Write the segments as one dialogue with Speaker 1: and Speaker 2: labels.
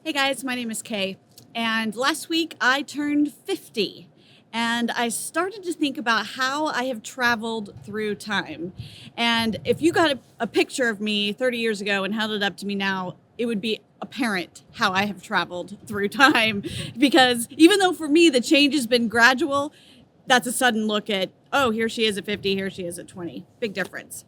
Speaker 1: Hey guys, my name is Kay, and last week I turned 50, and I started to think about how I have traveled through time. And if you got a picture of me 30 years ago and held it up to me now, it would be apparent how I have traveled through time. Because even though for me the change has been gradual, that's a sudden look at, oh, here she is at 50, here she is at 20. Big difference.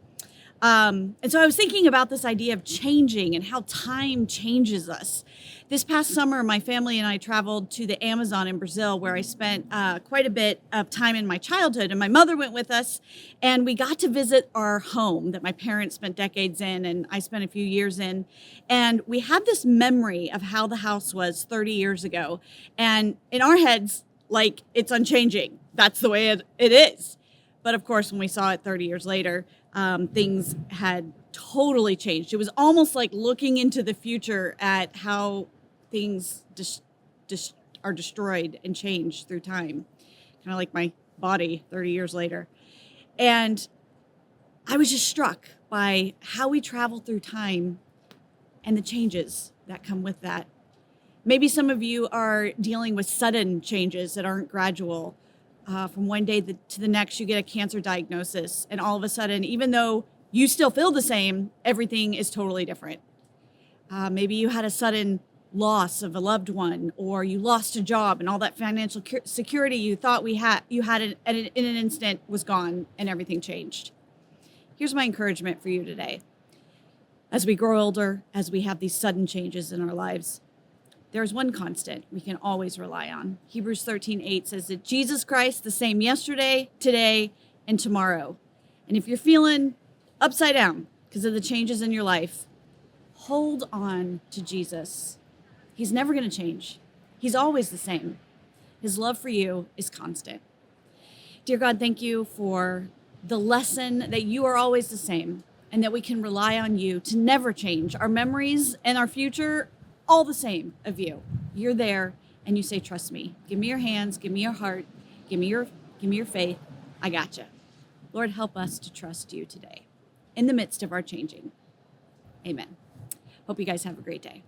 Speaker 1: And so I was thinking about this idea of changing and how time changes us. This past summer, my family and I traveled to the Amazon in Brazil, where I spent quite a bit of time in my childhood. And my mother went with us, and we got to visit our home that my parents spent decades in, and I spent a few years in. And we had this memory of how the house was 30 years ago. And in our heads, like, it's unchanging. That's the way it is. But of course, when we saw it 30 years later, things had totally changed. It was almost like looking into the future at how things are destroyed and changed through time, kind of like my body 30 years later. And I was just struck by how we travel through time and the changes that come with that. Maybe some of you are dealing with sudden changes that aren't gradual. From one day to the next, you get a cancer diagnosis, and all of a sudden, even though you still feel the same, everything is totally different. Maybe you had a sudden loss of a loved one, or you lost a job, and all that financial security you thought you had in an instant was gone, and everything changed. Here's my encouragement for you today. As we grow older, as we have these sudden changes in our lives, there's one constant we can always rely on. Hebrews 13:8 says that Jesus Christ, the same yesterday, today, and tomorrow. And if you're feeling upside down because of the changes in your life, hold on to Jesus. He's never going to change. He's always the same. His love for you is constant. Dear God, thank you for the lesson that you are always the same and that we can rely on you to never change. Our memories and our future, all the same of you. You're there, and you say, trust me. Give me your hands, give me your heart, give me your faith. I gotcha. Lord, help us to trust you today in the midst of our changing. Amen. Hope you guys have a great day.